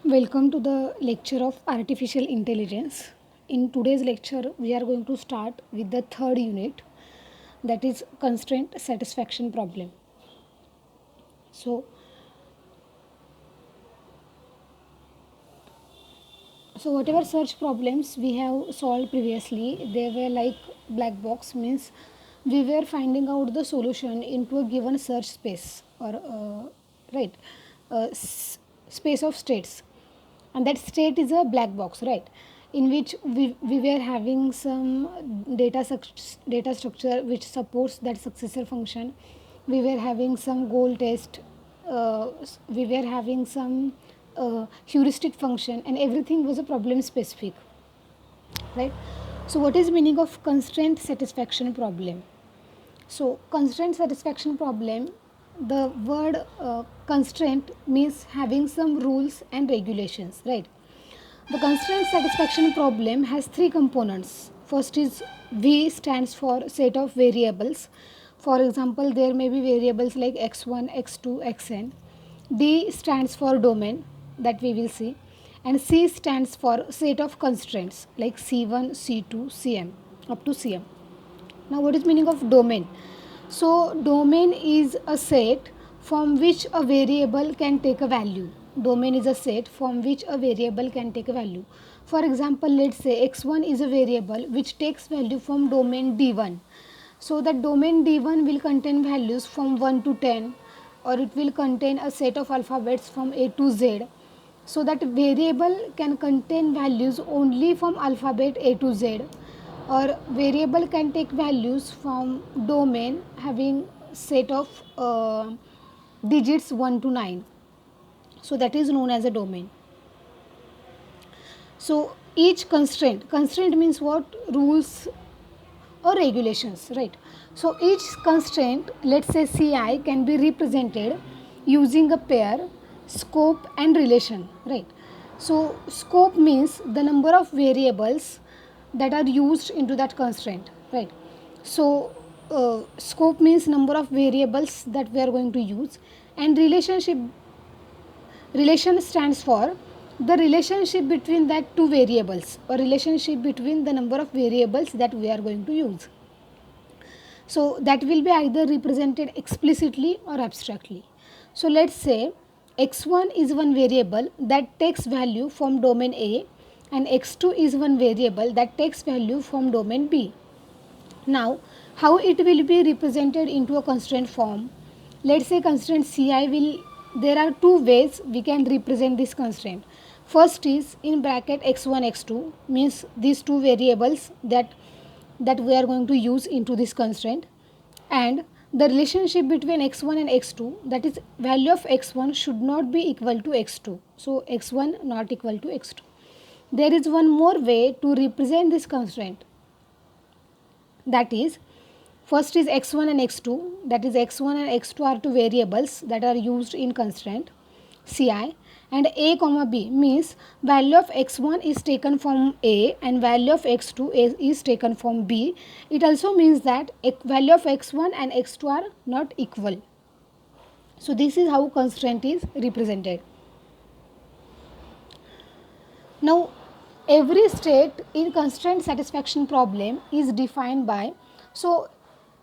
Welcome to the lecture of artificial intelligence. In today's lecture, we are going to start with the third unit, that is constraint satisfaction problem. So, whatever search problems we have solved previously, they were like black box, means we were finding out the solution into a given search space or right space of states, and that state is a black box, right, in which we were having some data structure which supports that successor function. We were having some goal test, we were having some heuristic function, and everything was a problem specific, right? So what is meaning of constraint satisfaction problem? So constraint satisfaction problem, the word constraint means having some rules and regulations, right? The constraint satisfaction problem has three components. First is V stands for set of variables. For example, there may be variables like x1, x2, xn. D stands for domain, that we will see, and C stands for set of constraints like C1, C2, Cm up to Cm. Now what is meaning of domain? So domain is a set from which a variable can take a value. Domain is a set from which a variable can take a value. For example, let's say x1 is a variable which takes value from domain d1. So that domain d1 will contain values from 1 to 10, or it will contain a set of alphabets from a to z. So that variable can contain values only from alphabet a to z, or variable can take values from domain having set of digits 1 to 9. So that is known as a domain. So each constraint means what? Rules or regulations, right? So each constraint, let's say Ci, can be represented using a pair, scope and relation, right? So scope means the number of variables that are used into that constraint, right? So scope means number of variables that we are going to use, and relation stands for the relationship between that two variables, or relationship between the number of variables that we are going to use. So that will be either represented explicitly or abstractly. So let's say x1 is one variable that takes value from domain A, and x2 is one variable that takes value from domain B. Now, how it will be represented into a constraint form? Let's say constraint Ci will, there are two ways we can represent this constraint. First is in bracket x1, x2, means these two variables that we are going to use into this constraint, and the relationship between x1 and x2, that is value of x1 should not be equal to x2. So x1 not equal to x2. There is one more way to represent this constraint, that is, first is x1 and x2, that is x1 and x2 are two variables that are used in constraint Ci, and a comma b means value of x1 is taken from a and value of x2 is taken from b. It also means that value of x1 and x2 are not equal. So this is how constraint is represented. Now every state in constraint satisfaction problem is defined by, so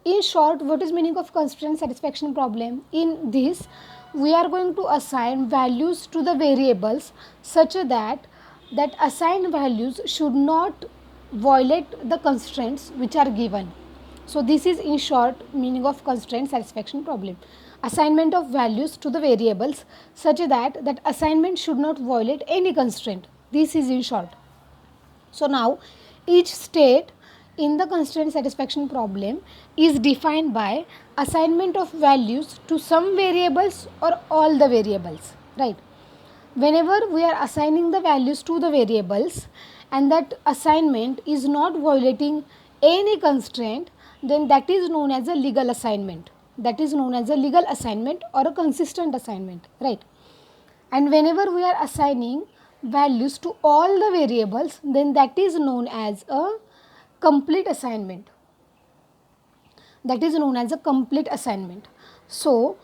in short, what is meaning of constraint satisfaction problem? In this, we are going to assign values to the variables such that assigned values should not violate the constraints which are given. So this is in short meaning of constraint satisfaction problem. Assignment of values to the variables such that assignment should not violate any constraint. This is in short. So now each state in the constraint satisfaction problem is defined by assignment of values to some variables or all the variables, right? Whenever we are assigning the values to the variables and that assignment is not violating any constraint, then that is known as a legal assignment. That is known as a legal assignment or a consistent assignment, right? And whenever we are assigning values to all the variables, then that is known as a complete assignment. That is known as a complete assignment. So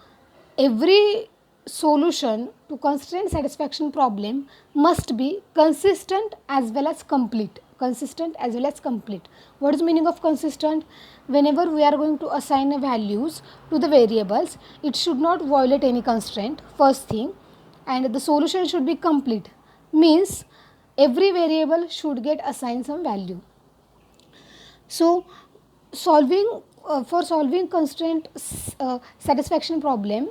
every solution to constraint satisfaction problem must be consistent as well as complete. Consistent as well as complete. What is the meaning of consistent? Whenever we are going to assign values to the variables, it should not violate any constraint, first thing, and the solution should be complete, means every variable should get assigned some value. So solving for solving constraint satisfaction problem,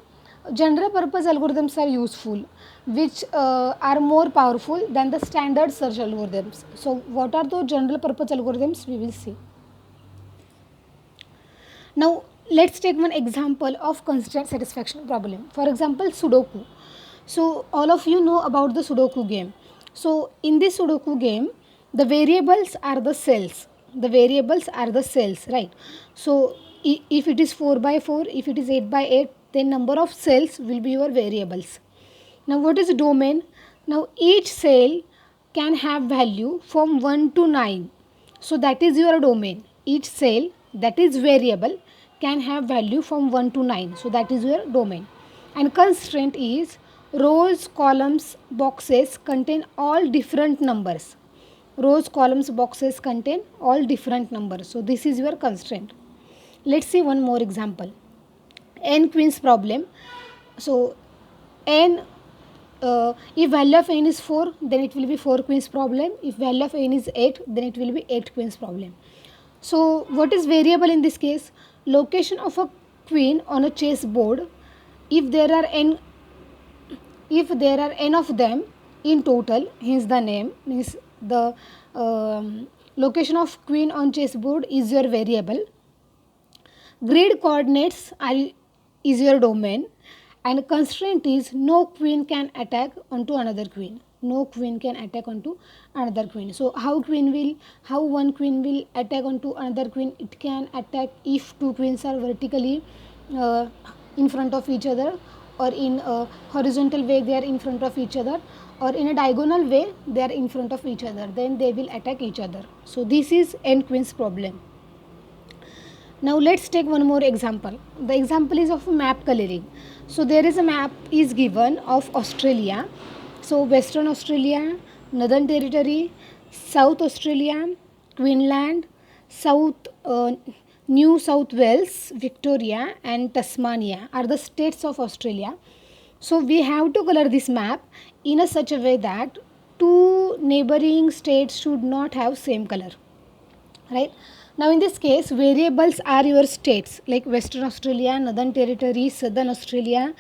general purpose algorithms are useful, which are more powerful than the standard search algorithms. So what are those general purpose algorithms? We will see. Now let's take one example of constraint satisfaction problem. For example, Sudoku. So all of you know about the Sudoku game. So in this Sudoku game, the variables are the cells. The variables are the cells, right? So if it is 4 by 4, if it is 8 by 8, then number of cells will be your variables. Now what is domain? Now each cell can have value from 1 to 9. So that is your domain. Each cell that is variable can have value from 1 to 9. So that is your domain. And constraint is rows, columns, boxes contain all different numbers. Rows, columns, boxes contain all different numbers. So this is your constraint. Let's see one more example. N queens problem. So n, if value of n is 4, then it will be 4 queens problem. If value of n is 8, then it will be 8 queens problem. So what is variable in this case? Location of a queen on a chess board. If there are n of them in total, hence the name, means the location of queen on chessboard is your variable. Grid coordinates is your domain, and constraint is no queen can attack onto another queen. No queen can attack onto another queen. So how one queen will attack onto another queen? It can attack if two queens are vertically in front of each other, or in a horizontal way they are in front of each other, or in a diagonal way they are in front of each other, then they will attack each other. So this is n queens problem. Now let's take one more example. The example is of map coloring. So there is a map is given of Australia. So Western Australia, Northern Territory, South Australia, Queensland, New South Wales, Victoria and Tasmania are the states of Australia. So we have to color this map in a such a way that two neighboring states should not have same color, right? Now in this case, variables are your states like Western Australia, Northern Territory, Southern Australia,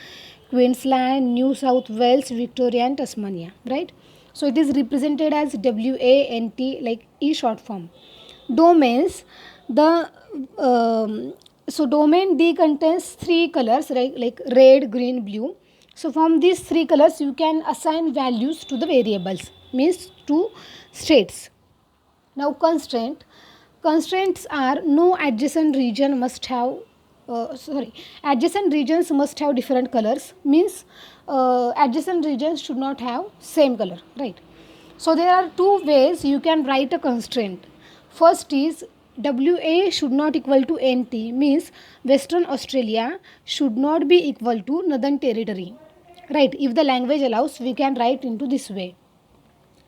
Queensland, New South Wales, Victoria and Tasmania, right? So it is represented as WANT, like E short form. Domains, the so domain D contains three colors, right? Like red, green, blue. So from these three colors you can assign values to the variables, means to states. Now constraints are no adjacent region must have adjacent regions must have different colors, means adjacent regions should not have same color, right? So there are two ways you can write a constraint. First is WA should not equal to NT, means Western Australia should not be equal to Northern Territory, right? If the language allows, we can write into this way.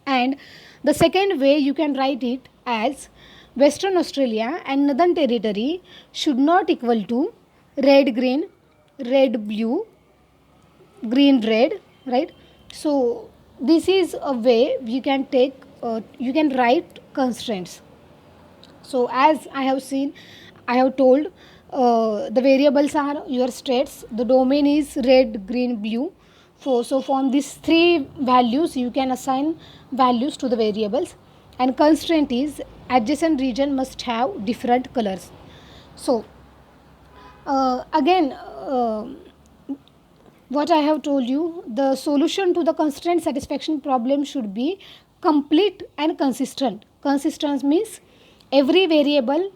And the second way you can write it as Western Australia and Northern Territory should not equal to red green, red blue, green red, right? So this is a way you can take you can write constraints. So as I have told, the variables are your states, the domain is red, green, blue. So from these three values you can assign values to the variables, and constraint is adjacent region must have different colors. So again, what I have told you, the solution to the constraint satisfaction problem should be complete and consistent. Consistent means every variable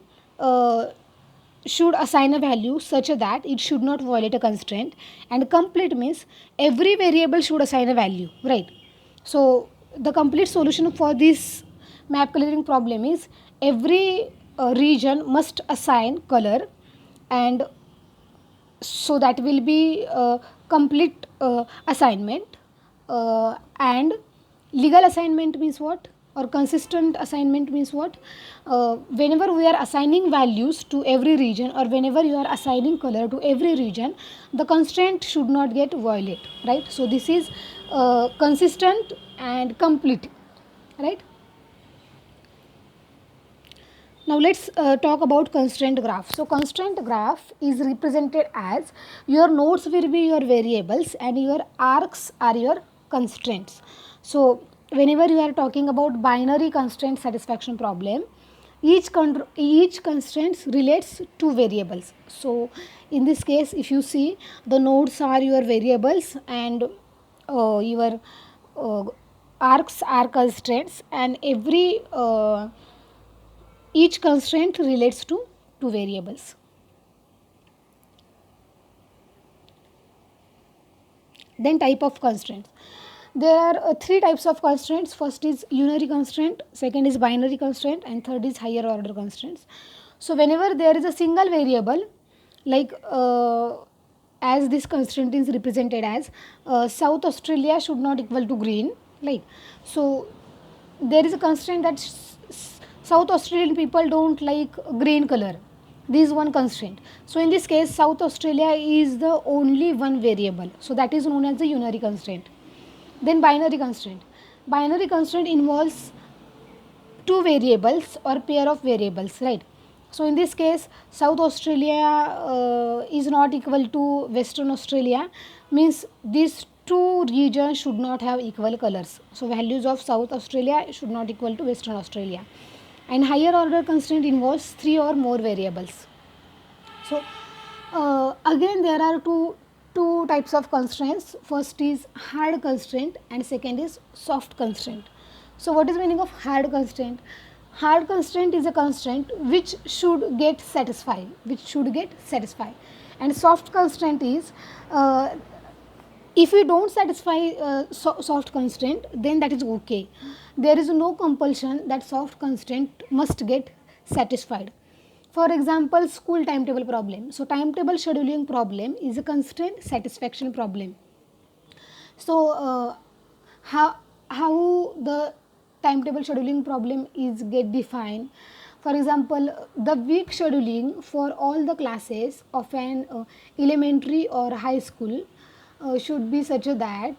should assign a value such that it should not violate a constraint, and complete means every variable should assign a value, right? So the complete solution for this map coloring problem is every region must assign color, and so that will be complete assignment. And legal assignment means what, or consistent assignment means what? Whenever we are assigning values to every region, or whenever you are assigning color to every region, the constraint should not get violated, right? So this is consistent and complete, right? Now let's talk about constraint graph. So constraint graph is represented as your nodes will be your variables and your arcs are your constraints. So whenever you are talking about binary constraint satisfaction problem, each constraint relates to variables. So in this case, if you see, the nodes are your variables and your uh, arcs are constraints, and every each constraint relates to two variables. Then type of constraints. There are three types of constraints. First is unary constraint, second is binary constraint, and third is higher order constraints. So whenever there is a single variable, like as this constraint is represented as South Australia should not equal to green, like, so there is a constraint that South Australian people don't like green color. This is one constraint. So in this case, South Australia is the only one variable. So that is known as the unary constraint. Then binary constraint. Binary constraint involves two variables or pair of variables, right? So in this case, South Australia is not equal to Western Australia, means these two regions should not have equal colors. So values of South Australia should not equal to Western Australia. And higher order constraint involves three or more variables. So again there are two types of constraints. First is hard constraint and second is soft constraint. So what is the meaning of hard constraint? Hard constraint is a constraint which should get satisfied, and soft constraint is if you don't satisfy soft constraint, then that is okay. There is no compulsion that soft constraint must get satisfied. For example, school timetable problem. So timetable scheduling problem is a constraint satisfaction problem. So how the timetable scheduling problem is get defined? For example, the week scheduling for all the classes of an elementary or high school should be such that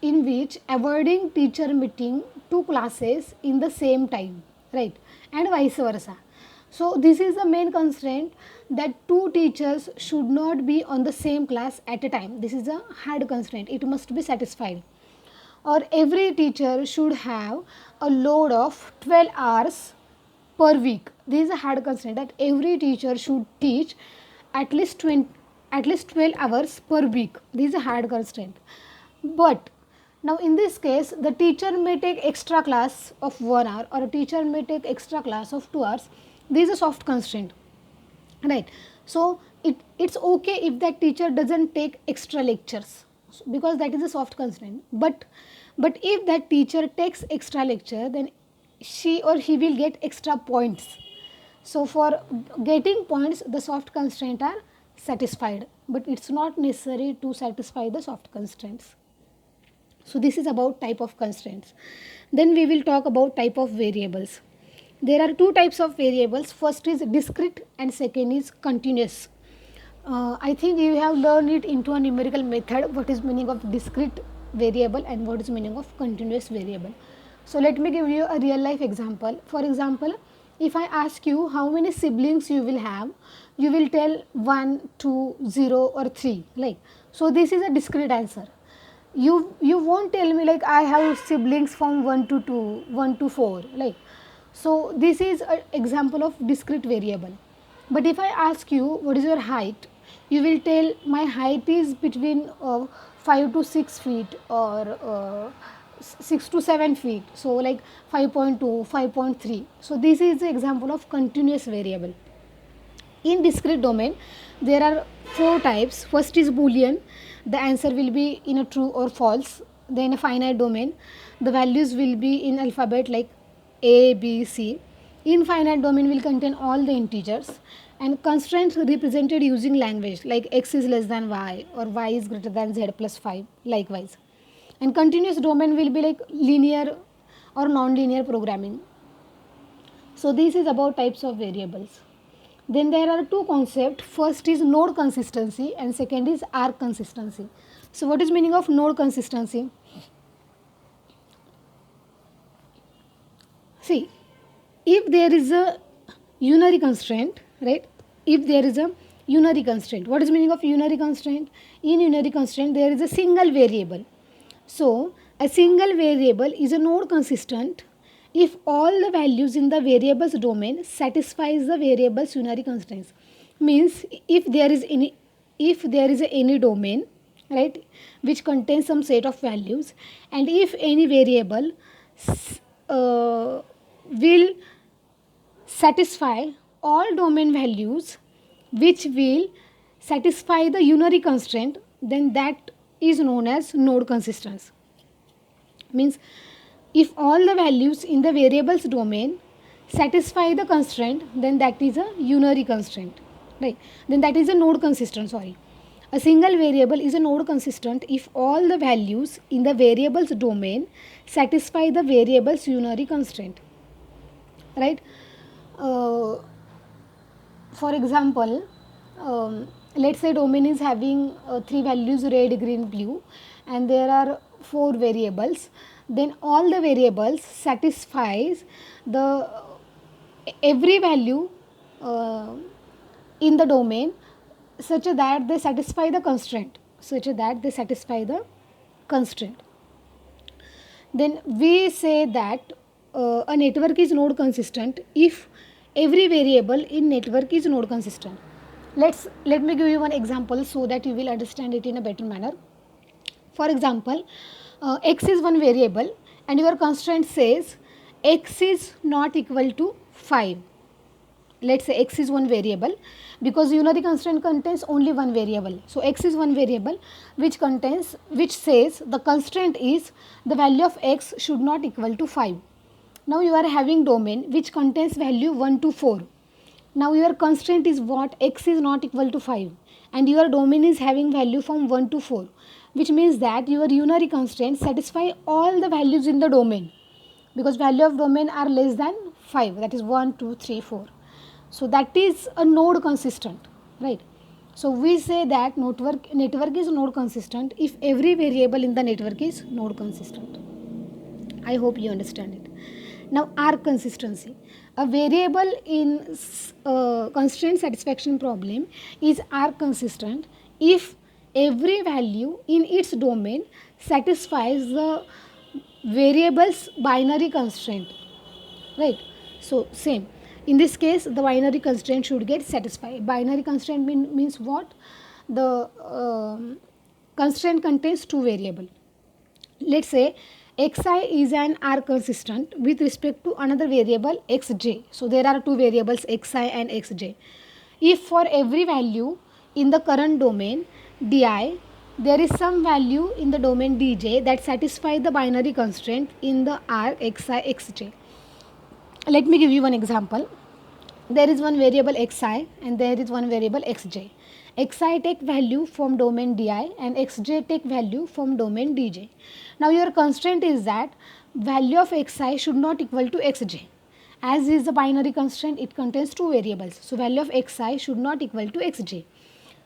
in which avoiding teacher meeting two classes in the same time, right, and vice versa. So this is the main constraint, that two teachers should not be on the same class at a time. This is a hard constraint, it must be satisfied. Or every teacher should have a load of 12 hours per week. This is a hard constraint, that every teacher should teach at least 12 hours per week. This is a hard constraint. But now in this case, the teacher may take extra class of 1 hour, or a teacher may take extra class of 2 hours. This is a soft constraint, right? So it's okay if that teacher doesn't take extra lectures, because that is a soft constraint. But if that teacher takes extra lecture, then she or he will get extra points. So for getting points, the soft constraints are satisfied, but it's not necessary to satisfy the soft constraints. So this is about type of constraints. Then we will talk about type of variables. There are two types of variables. First is discrete and second is continuous. I think you have learned it into a numerical method, what is meaning of discrete variable and what is meaning of continuous variable. So let me give you a real life example. For example, if I ask you how many siblings you will have, you will tell 1, 2, 0 or 3, like. So this is a discrete answer. You won't tell me like I have siblings from 1 to 2, 1 to 4, like. So this is an example of discrete variable. But if I ask you what is your height, you will tell my height is between 5 to 6 feet or 6 to 7 feet. So like 5.2, 5.3. So this is the example of continuous variable. In discrete domain, there are four types. First is Boolean. The answer will be in a true or false. Then a finite domain. The values will be in alphabet like A, B, C. Infinite domain will contain all the integers. And constraints represented using language like x is less than y or y is greater than z plus 5 likewise. And continuous domain will be like linear or non-linear programming. So this is about types of variables. Then there are two concepts. First is node consistency and second is arc consistency. So what is meaning of node consistency? See, if there is a unary constraint, right? If there is a unary constraint, what is meaning of unary constraint? In unary constraint, there is a single variable. So, a single variable is a node consistent if all the values in the variable's domain satisfies the variable's unary constraints. Means if there is any domain, right, which contains some set of values, and if any variable will satisfy all domain values which will satisfy the unary constraint, then that is known as node consistency. Means if all the values in the variable's domain satisfy the constraint, then that is a unary constraint, right? Then that is a node consistent, sorry. A single variable is a node consistent if all the values in the variable's domain satisfy the variable's unary constraint, right? uh, for example, let's say domain is having three values red, green, blue, and there are four variables. Then all the variables satisfies the every value uh, in the domain such that they satisfy the constraint, then we say that a network is node consistent if every variable in network is node consistent. Let me give you one example so that you will understand it in a better manner. For example, x is one variable and your constraint says x is not equal to 5. Let's say x is one variable because unary constraint contains only one variable. So x is one variable which says the constraint is the value of x should not equal to 5. Now you are having domain which contains value 1 to 4. Now your constraint is what? X is not equal to 5 and your domain is having value from 1 to 4, which means that your unary constraint satisfy all the values in the domain because value of domain are less than 5, that is 1, 2, 3, 4. So that is a node consistent, right? So we say that network is node consistent if every variable in the network is node consistent. I hope you understand it. Now arc consistency. A variable in constraint satisfaction problem is arc consistent if every value in its domain satisfies the variable's binary constraint, right? So same. In this case, the binary constraint should get satisfied. Binary constraint means what? The constraint contains two variables. Let's say xi is an arc consistent with respect to another variable xj. So there are two variables xi and xj. If for every value in the current domain di, there is some value in the domain dj that satisfies the binary constraint in the arc xi xj. Let me give you one example. There is one variable xi and there is one variable xj. Xi take value from domain di and xj take value from domain dj. Now your constraint is that value of xi should not equal to xj. As is the binary constraint, it contains two variables. So value of xi should not equal to xj.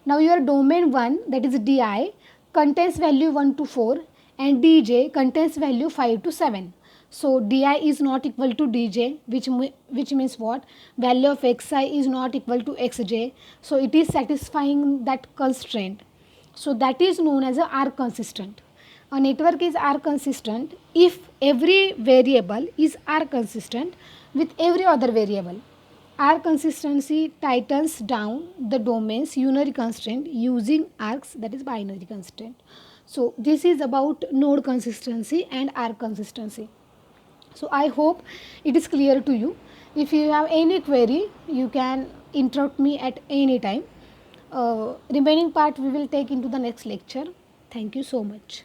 Now your domain 1, that is di, contains value 1 to 4 and dj contains value 5 to 7. So di is not equal to dj, which means what? Value of xi is not equal to xj. So it is satisfying that constraint. So that is known as a arc consistent. A network is arc consistent if every variable is arc consistent with every other variable. Arc consistency tightens down the domain's unary constraint using arcs, that is binary constraint. So this is about node consistency and arc consistency. So I hope it is clear to you. If you have any query, you can interrupt me at any time. Remaining part we will take into the next lecture. Thank you so much.